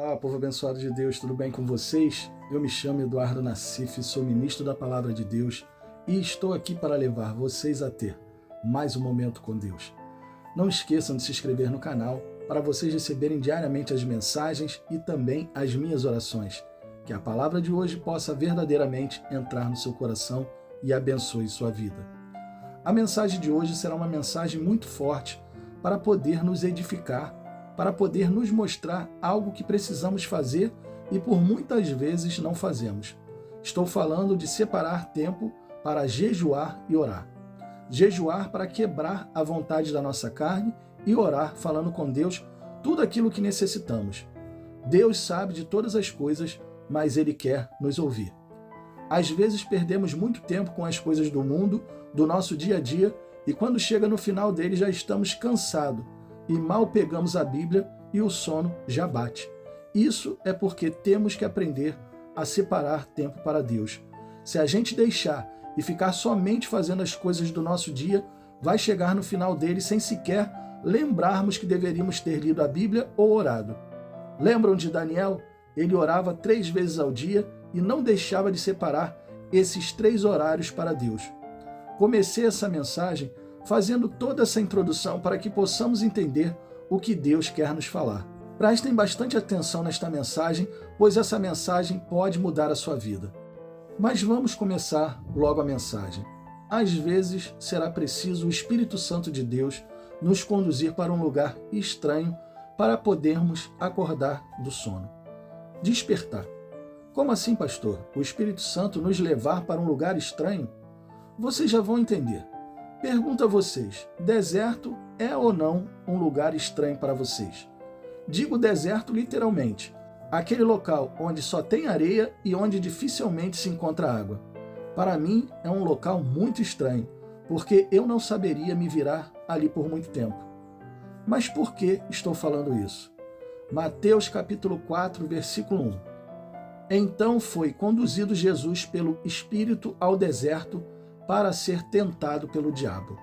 Olá, povo abençoado de Deus, tudo bem com vocês? Eu me chamo Eduardo Nassif, sou ministro da Palavra de Deus e estou aqui para levar vocês a ter mais um momento com Deus. Não esqueçam de se inscrever no canal para vocês receberem diariamente as mensagens e também as minhas orações. Que a palavra de hoje possa verdadeiramente entrar no seu coração e abençoe sua vida. A mensagem de hoje será uma mensagem muito forte para poder nos edificar, para poder nos mostrar algo que precisamos fazer e por muitas vezes não fazemos. Estou falando de separar tempo para jejuar e orar. Jejuar para quebrar a vontade da nossa carne e orar falando com Deus tudo aquilo que necessitamos. Deus sabe de todas as coisas, mas Ele quer nos ouvir. Às vezes perdemos muito tempo com as coisas do mundo, do nosso dia a dia, e quando chega no final dele já estamos cansados e mal pegamos a Bíblia e o sono já bate. Isso é porque temos que aprender a separar tempo para Deus. Se a gente deixar e ficar somente fazendo as coisas do nosso dia, vai chegar no final dele sem sequer lembrarmos que deveríamos ter lido a Bíblia ou orado. Lembram de Daniel? Ele orava 3 vezes ao dia e não deixava de separar esses 3 horários para Deus. Comecei essa mensagem fazendo toda essa introdução para que possamos entender o que Deus quer nos falar. Prestem bastante atenção nesta mensagem, pois essa mensagem pode mudar a sua vida. Mas vamos começar logo a mensagem. Às vezes será preciso o Espírito Santo de Deus nos conduzir para um lugar estranho para podermos acordar do sono. Despertar. Como assim, pastor? O Espírito Santo nos levar para um lugar estranho? Vocês já vão entender. Pergunto a vocês, deserto é ou não um lugar estranho para vocês? Digo deserto literalmente, aquele local onde só tem areia e onde dificilmente se encontra água. Para mim é um local muito estranho, porque eu não saberia me virar ali por muito tempo. Mas por que estou falando isso? Mateus capítulo 4, versículo 1. Então foi conduzido Jesus pelo Espírito ao deserto para ser tentado pelo diabo.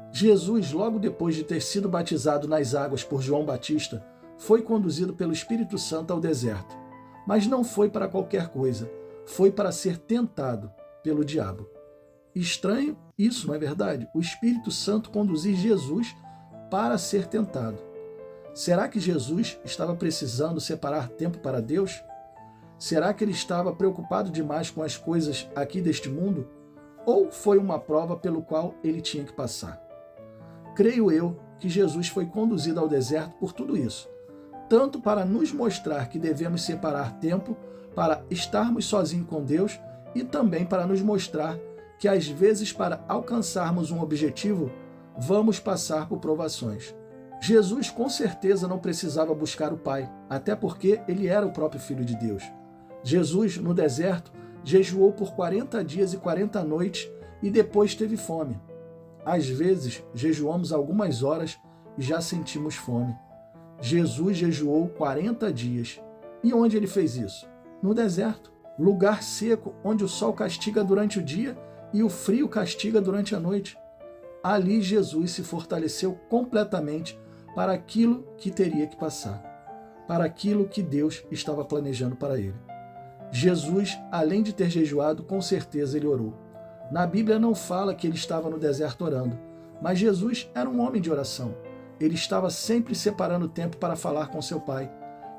Jesus, logo depois de ter sido batizado nas águas por João Batista, foi conduzido pelo Espírito Santo ao deserto. Mas não foi para qualquer coisa, foi para ser tentado pelo diabo. Estranho isso, não é verdade? O Espírito Santo conduzir Jesus para ser tentado. Será que Jesus estava precisando separar tempo para Deus? Será que ele estava preocupado demais com as coisas aqui deste mundo? Ou foi uma prova pelo qual ele tinha que passar? Creio eu que Jesus foi conduzido ao deserto por tudo isso, tanto para nos mostrar que devemos separar tempo para estarmos sozinhos com Deus e também para nos mostrar que às vezes para alcançarmos um objetivo, vamos passar por provações. Jesus com certeza não precisava buscar o Pai, até porque ele era o próprio Filho de Deus. Jesus, no deserto, jejuou por 40 dias e 40 noites e depois teve fome. Às vezes, jejuamos algumas horas e já sentimos fome. Jesus jejuou 40 dias. E onde ele fez isso? No deserto. Lugar seco, onde o sol castiga durante o dia e o frio castiga durante a noite. Ali Jesus se fortaleceu completamente para aquilo que teria que passar, para aquilo que Deus estava planejando para ele. Jesus, além de ter jejuado, com certeza ele orou. Na Bíblia não fala que ele estava no deserto orando, mas Jesus era um homem de oração. Ele estava sempre separando tempo para falar com seu Pai.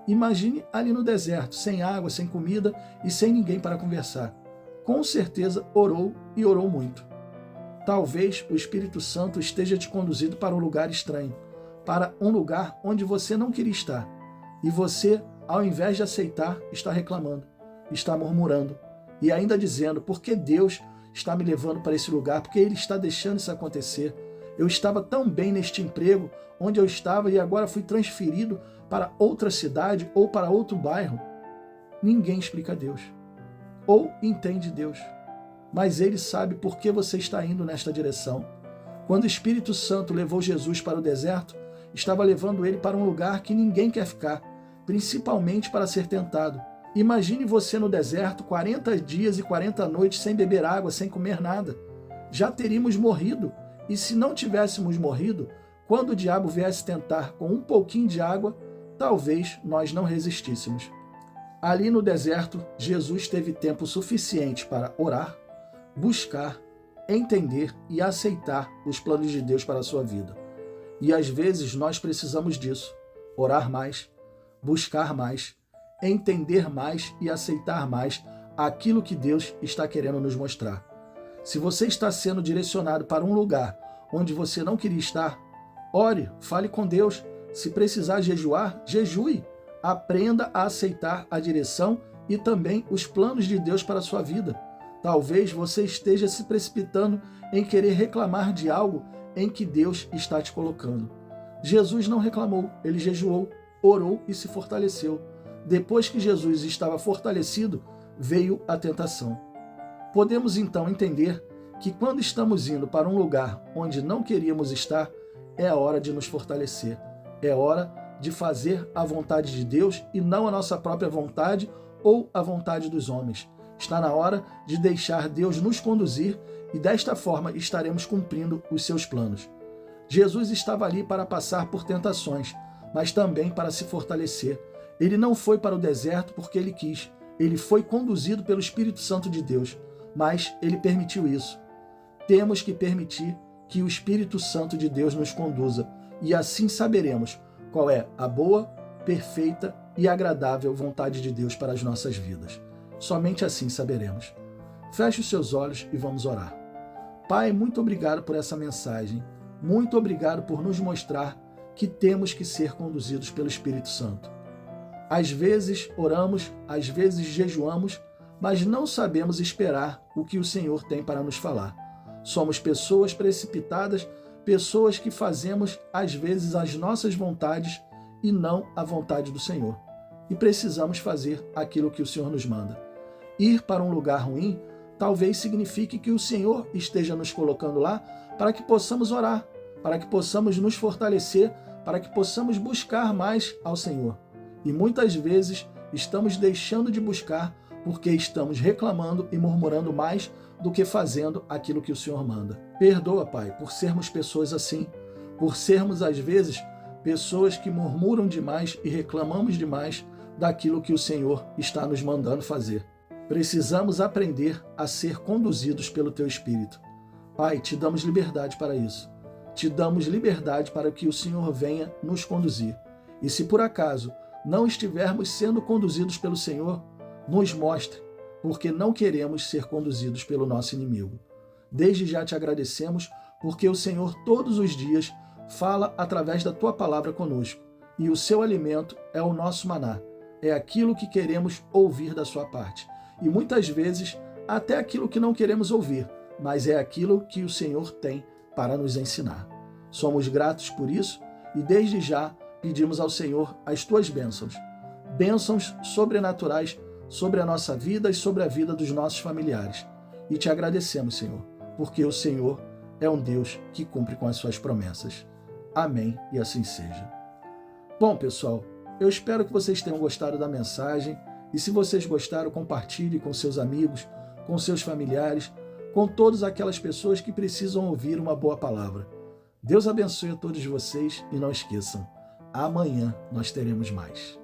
Imagine ali no deserto, sem água, sem comida e sem ninguém para conversar. Com certeza orou e orou muito. Talvez o Espírito Santo esteja te conduzindo para um lugar estranho, para um lugar onde você não queria estar. E você, ao invés de aceitar, está reclamando. Está murmurando e ainda dizendo por que Deus está me levando para esse lugar, porque Ele está deixando isso acontecer. Eu estava tão bem neste emprego onde eu estava e agora fui transferido para outra cidade ou para outro bairro. Ninguém explica Deus ou entende Deus, mas Ele sabe por que você está indo nesta direção. Quando o Espírito Santo levou Jesus para o deserto, estava levando ele para um lugar que ninguém quer ficar, principalmente para ser tentado. Imagine você no deserto, 40 dias e 40 noites sem beber água, sem comer nada. Já teríamos morrido. E se não tivéssemos morrido, quando o diabo viesse tentar com um pouquinho de água, talvez nós não resistíssemos. Ali no deserto, Jesus teve tempo suficiente para orar, buscar, entender e aceitar os planos de Deus para a sua vida. E às vezes nós precisamos disso, orar mais, buscar mais, entender mais e aceitar mais aquilo que Deus está querendo nos mostrar. Se você está sendo direcionado para um lugar onde você não queria estar, ore, fale com Deus. Se precisar jejuar, jejue. Aprenda a aceitar a direção e também os planos de Deus para a sua vida. Talvez você esteja se precipitando em querer reclamar de algo em que Deus está te colocando. Jesus não reclamou, ele jejuou, orou e se fortaleceu. Depois que Jesus estava fortalecido, veio a tentação. Podemos então entender que quando estamos indo para um lugar onde não queríamos estar, é a hora de nos fortalecer. É hora de fazer a vontade de Deus e não a nossa própria vontade ou a vontade dos homens. Está na hora de deixar Deus nos conduzir e desta forma estaremos cumprindo os seus planos. Jesus estava ali para passar por tentações, mas também para se fortalecer. Ele não foi para o deserto porque ele quis. Ele foi conduzido pelo Espírito Santo de Deus, mas ele permitiu isso. Temos que permitir que o Espírito Santo de Deus nos conduza e assim saberemos qual é a boa, perfeita e agradável vontade de Deus para as nossas vidas. Somente assim saberemos. Feche os seus olhos e vamos orar. Pai, muito obrigado por essa mensagem. Muito obrigado por nos mostrar que temos que ser conduzidos pelo Espírito Santo. Às vezes oramos, às vezes jejuamos, mas não sabemos esperar o que o Senhor tem para nos falar. Somos pessoas precipitadas, pessoas que fazemos às vezes as nossas vontades e não a vontade do Senhor. E precisamos fazer aquilo que o Senhor nos manda. Ir para um lugar ruim talvez signifique que o Senhor esteja nos colocando lá para que possamos orar, para que possamos nos fortalecer, para que possamos buscar mais ao Senhor. E muitas vezes estamos deixando de buscar porque estamos reclamando e murmurando mais do que fazendo aquilo que o Senhor manda. Perdoa, Pai, por sermos pessoas assim, por sermos às vezes pessoas que murmuram demais e reclamamos demais daquilo que o Senhor está nos mandando fazer. Precisamos aprender a ser conduzidos pelo Teu Espírito. Pai, te damos liberdade para isso. Te damos liberdade para que o Senhor venha nos conduzir. E se por acaso não estivermos sendo conduzidos pelo Senhor, nos mostre, porque não queremos ser conduzidos pelo nosso inimigo. Desde já te agradecemos, porque o Senhor todos os dias fala através da Tua palavra conosco, e o seu alimento é o nosso maná, é aquilo que queremos ouvir da sua parte. E muitas vezes, até aquilo que não queremos ouvir, mas é aquilo que o Senhor tem para nos ensinar. Somos gratos por isso e desde já pedimos ao Senhor as Tuas bênçãos. Bênçãos sobrenaturais sobre a nossa vida e sobre a vida dos nossos familiares. E te agradecemos, Senhor, porque o Senhor é um Deus que cumpre com as suas promessas. Amém e assim seja. Bom, pessoal, eu espero que vocês tenham gostado da mensagem e se vocês gostaram, compartilhe com seus amigos, com seus familiares, com todas aquelas pessoas que precisam ouvir uma boa palavra. Deus abençoe a todos vocês e não esqueçam, amanhã nós teremos mais.